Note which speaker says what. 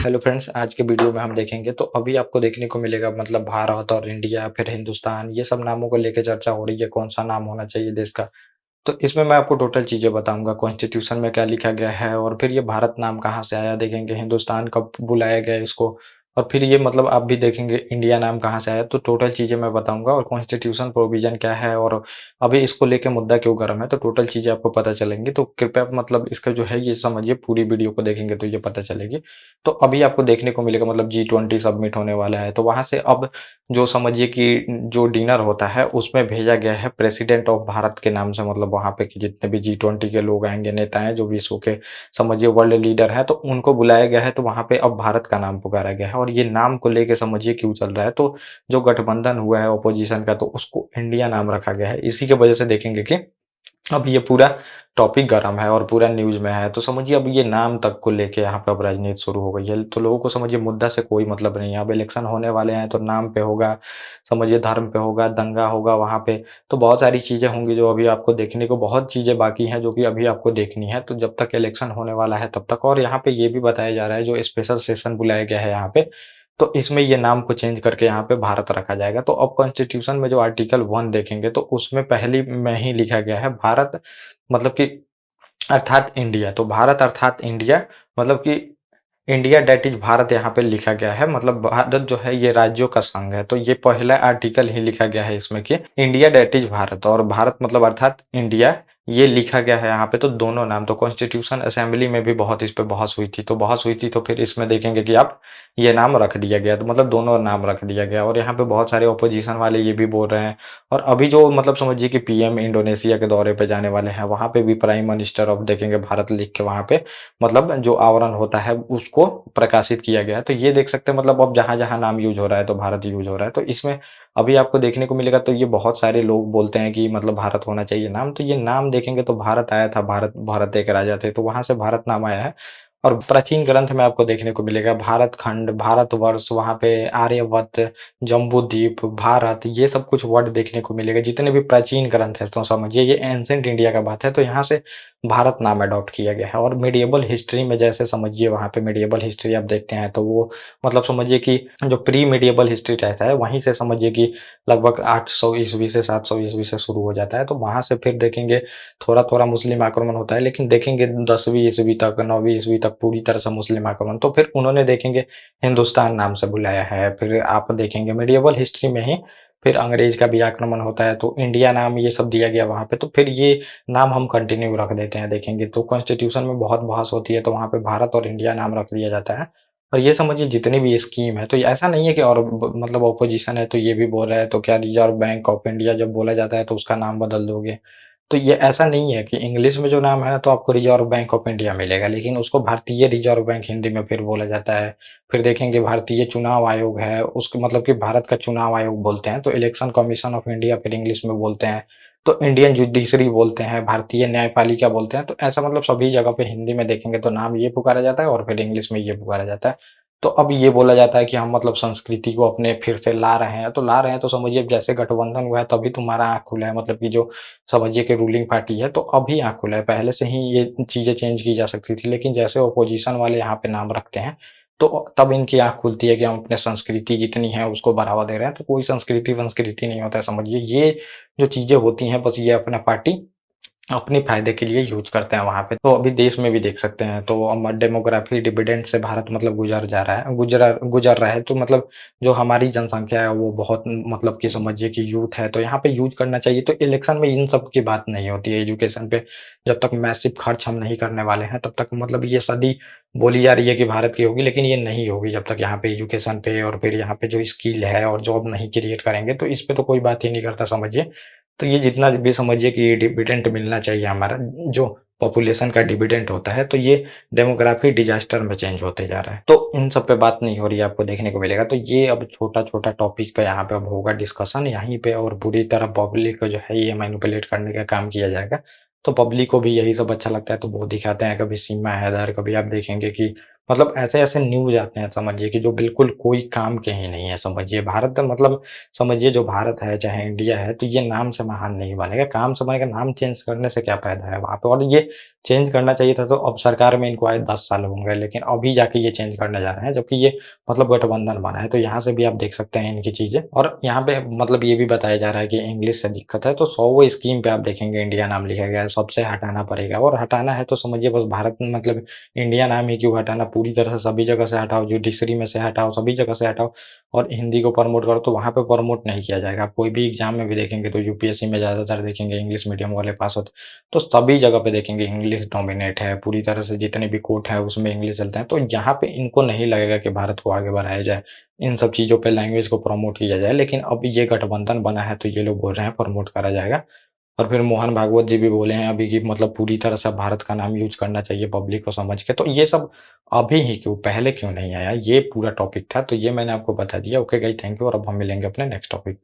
Speaker 1: Hello friends, आज के video में हम देखेंगे तो अभी आपको देखने को मिलेगा मतलब भारत और इंडिया फिर हिंदुस्तान ये सब नामों को लेके चर्चा हो रही है, कौन-सा नाम होना चाहिए देश का। तो इसमें मैं आपको टोटल चीज़ें बताऊँगा, कॉन्स्टिट्यूशन में क्या लिखा गया है और फिर ये भारत नाम कहाँ से आया देखेंगे, हिंदुस्तान कब बुलाया गया इसको और फिर ये मतलब आप भी देखेंगे इंडिया नाम कहाँ से आया, तो टोटल चीज़ें मैं बताऊँगा और कॉन्स्टिट्यूशन प्रोविज़न क्या है और अभी इसको लेके मुद्दा क्यों गरम है, तो टोटल चीज़ें आपको पता चलेंगी। तो कृपया मतलब इसका जो है ये समझिए, पूरी वीडियो को देखेंगे तो ये पता चलेगी। तो अभी आपको देखने को मिलेगा मतलब G20 सबमिट होने वाला है, तो वहाँ से अब जो समझिए कि जो डिनर होता है उसमें भेजा गया है प्रेसिडेंट ऑफ भारत के नाम से, मतलब वहाँ पे कि जितने भी G20 के लोग आएँगे, नेता हैं, जो विश्व के समझिए वर्ल्ड लीडर हैं, तो उनको बुलाया गया है, तो वहाँ पे अब भारत का नाम पुकारा गया है और ये नाम को लेके समझिए क्यों चल रहा है। तो जो गठबंधन हुआ है ऑपोजिशन का, तो उसको इंडिया नाम रखा गया है। इसी की वजह से देखेंगे कि अब ये पूरा टॉपिक गरम है और पूरा न्यूज़ में है, तो समझिए अब ये नाम तक को लेके यहाँ पे अब राजनीति शुरू हो गई है। तो लोगों को समझिए मुद्दा से कोई मतलब नहीं है। अब इलेक्शन होने वाले हैं तो नाम पे होगा, समझिए धर्म पे होगा, दंगा होगा वहाँ पे, तो बहुत सारी चीज़ें होंगी जो अभी आपको देखने को, बहुत चीज़ें बाकी हैं जो कि अभी आपको देखनी है। तो जब तक इलेक्शन होने वाला है तब तक, और यहाँ पे ये भी बताया जा रहा है जो स्पेशल सेशन बुलाया गया है यहाँ पे, तो इसमें ये नाम को चेंज करके यहाँ पे भारत रखा जाएगा। तो अब कॉन्स्टिट्यूशन में जो आर्टिकल 1 देखेंगे तो उसमें पहली में ही लिखा गया है भारत, मतलब कि अर्थात इंडिया। तो भारत अर्थात इंडिया, मतलब कि इंडिया दैट इज़ भारत यहाँ पे लिखा गया है। मतलब भारत जो है ये राज्यों का संघ है। तो ये पहला आर्टिकल ही लिखा गया है इसमें कि इंडिया दैट इज़ भारत, और भारत मतलब अर्थात इंडिया, ये लिखा गया है यहाँ पे। तो दोनों नाम, तो कॉन्स्टिट्यूशन असेंबली में भी बहुत इस पे बहस हुई थी। तो बहस हुई थी तो फिर इसमें देखेंगे कि अब ये नाम रख दिया गया। तो मतलब दोनों नाम रख दिया गया और यहाँ पे बहुत सारे ऑपोजिशन वाले ये भी बोल रहे हैं। और अभी जो मतलब समझिए कि पीएम इंडोनेशिया के दौरे पे जाने वाले हैं, वहाँ पे भी प्राइम मिनिस्टर ऑफ देखेंगे भारत लिख के वहाँ पे मतलब जो आवरण होता है उसको प्रकाशित किया गया है। तो ये देख सकते हैं मतलब अब जहाँ-जहाँ नाम यूज़ हो रहा है तो भारत यूज़ हो रहा है। तो इसमें अभी आपको देखने को मिलेगा, तो ये बहुत सारे लोग बोलते हैं कि मतलब भारत होना चाहिए नाम। तो ये नाम देखेंगे तो भारत आया था, भारत भारत एक राजा थे, तो वहाँ से भारत नाम आया है। और प्राचीन ग्रंथ में आपको देखने को मिलेगा भारत खंड, भारतवर्ष, वहाँ पे आर्यवर्त, जम्बूद्वीप, भारत, ये सब कुछ वर्ड देखने को मिलेगा। जितने भी प्राचीन ग्रंथ हैं तो समझिए ये एंशिएंट इंडिया का बात है, तो यहाँ से भारत नाम अडॉप्ट किया गया है। और मेडिएवल हिस्ट्री में जैसे समझिए वहाँ पे मेडिएवल हिस्ट्री आप देखते हैं तो वो मतलब समझिए कि जो प्री मेडिएवल हिस्ट्री रहता है वहीं से समझिए कि लगभग 800 ईस्वी से 700 ईस्वी से शुरू हो जाता है। तो वहाँ से फिर देखेंगे थोड़ा-थोड़ा मुस्लिम आक्रमण होता है, लेकिन देखेंगे 10वीं ईस्वी तक, 9वीं ईस्वी तक पूरी तरह से मुस्लिम आक्रमण। तो फिर उन्होंने देखेंगे हिंदुस्तान नाम से बुलाया है। फिर आप देखेंगे मेडिएवल हिस्ट्री में ही फिर अंग्रेज का भी आक्रमण होता है, तो इंडिया नाम ये सब दिया गया वहाँ पे। तो फिर ये नाम हम कंटिन्यू रख देते हैं देखेंगे। तो कॉन्स्टिट्यूशन में बहुत बहस होती है तो वहाँ पे भारत और इंडिया नाम रख दिया जाता है। और ये समझिए जितनी भी स्कीम है, तो ये ऐसा नहीं है कि और मतलब ऑपोजिशन है तो ये भी बोल रहा है तो क्या रिज़र्व बैंक ऑफ इंडिया जब बोला जाता है तो उसका नाम बदल दोगे? तो ये ऐसा नहीं है कि इंग्लिश में जो नाम है तो आपको रिज़र्व बैंक ऑफ इंडिया मिलेगा, लेकिन उसको भारतीय रिज़र्व बैंक हिंदी में फिर बोला जाता है। फिर देखेंगे भारतीय चुनाव आयोग है, उसको मतलब कि भारत का चुनाव आयोग बोलते हैं, तो इलेक्शन कमीशन ऑफ इंडिया फिर इंग्लिश में बोलते हैं। तो इंडियन जुडिशरी बोलते हैं, भारतीय न्यायपालिका बोलते हैं। तो ऐसा मतलब सभी जगह पे हिंदी में देखेंगे तो नाम ये पुकारा जाता है और फिर इंग्लिश में ये पुकारा जाता है। तो अब ये बोला जाता है कि हम मतलब संस्कृति को अपने फिर से ला रहे हैं, तो ला रहे हैं तो समझिए जैसे गठबंधन हुआ है तभी तुम्हारा आँख खुला है, मतलब कि जो समझिए कि रूलिंग पार्टी है, तो अभी आँख खुला है, पहले से ही ये चीज़ें चेंज की जा सकती थी, लेकिन जैसे ऑपोजिशन वाले यहाँ पे नाम रखते हैं, तो तब इनकी आँख खुलती है कि हम अपने संस्कृति जितनी है उसको बढ़ावा दे रहे हैं, तो कोई संस्कृति-वंस्कृति नहीं होता है समझिए। ये जो चीज़ें होती हैं बस ये अपना पार्टी अपने फ़ायदे के लिए यूज़ करते हैं वहाँ पे। तो अभी देश में भी देख सकते हैं, तो डेमोग्राफी डिविडेंड से भारत मतलब गुज़र रहा है। तो मतलब जो हमारी जनसँख्या है वो बहुत मतलब कि समझिए कि यूथ है, तो यहाँ पे यूज़ करना चाहिए। तो इलेक्शन में इन सब की बात नहीं होती है एजुकेशन पे। जब तक मैसिव खर्च हम नहीं करने वाले हैं तब तक मतलब ये सदी बोली जा रही है कि भारत की होगी, लेकिन ये नहीं होगी जब तक यहाँ पे एजुकेशन पे और फिर यहाँ पे जो स्किल है और जॉब नहीं क्रिएट करेंगे, तो इस पे तो कोई बात ही नहीं करता समझिए। तो ये जितना भी समझिए कि डिविडेंड मिलना चाहिए हमारा, जो पॉपुलेशन का डिविडेंड होता है, तो ये डेमोग्राफी डिज़ास्टर में चेंज होते जा रहा है। तो इन सब पे बात नहीं हो रही है, आपको देखने को मिलेगा। तो ये अब छोटा-छोटा टॉपिक पे यहाँ पे अब होगा डिस्कशन यहीं पे, और पूरी तरह पब्लिक को जो है ये मैनिपुलेट करने का काम किया जाएगा। तो पब्लिक को भी यही सब अच्छा लगता है, तो वो दिखाते हैं, कभी सीमा हैदर, कभी आप देखेंगे कि मतलब ऐसे-ऐसे न्यूज़ आते हैं समझिए कि जो बिल्कुल कोई काम के ही नहीं है समझिए। भारत मतलब समझिए जो भारत है, चाहे इंडिया है, तो ये नाम से महान नहीं बनेगा। काम से बनेगा, नाम चेंज करने से क्या फ़ायदा है वहाँ पे? और ये चेंज करना चाहिए था तो अब सरकार में इनको आए 10 साल हो गए, लेकिन अभी जाके ये चेंज करने जा रहे हैं, जबकि ये मतलब गठबंधन बना है। तो यहाँ से भी आप देख सकते हैं इनकी चीज़ें और यहाँ पे मतलब ये भी बताया जा रहा है कि इंग्लिश से दिक्कत है, तो 100 स्कीम पे आप देखेंगे इंडिया नाम लिखा गया है, सबसे हटाना पड़ेगा और हटाना है तो समझिए बस भारत में मतलब इंडिया नाम ही क्यों हटाना, पूरी तरह से सभी जगह से हटाओ, जुडिशरी में से हटाओ, सभी जगह से हटाओ और हिंदी को प्रमोट करो, तो वहाँ पे प्रमोट नहीं किया जाएगा। आप कोई भी एग्ज़ाम में भी देखेंगे तो यूपीएससी में ज़्यादातर देखेंगे इंग्लिश मीडियम वाले पास होते हैं। तो सभी जगह पे देखेंगे इंग्लिश डोमिनेट है, पूरी तरह से जितने भी कोर्ट हैं उसमें इंग्लिश चलते हैं। तो यहाँ पे इनको नहीं लगेगा कि भारत को आगे बढ़ाया जाए, इन सब चीज़ों पे लैंग्वेज को प्रमोट किया जाए। लेकिन अब ये गठबंधन बना है तो ये लोग बोल रहे हैं प्रमोट करा जाएगा। और फिर मोहन भागवत जी भी बोले हैं अभी कि मतलब पूरी तरह से भारत का नाम यूज़ करना चाहिए पब्लिक को समझ के। तो ये सब अभी ही क्यों, पहले क्यों नहीं आया? ये पूरा टॉपिक था, तो ये मैंने आपको बता दिया। ओके गाइस, थैंक यू और अब हम मिलेंगे अपने नेक्स्ट टॉपिक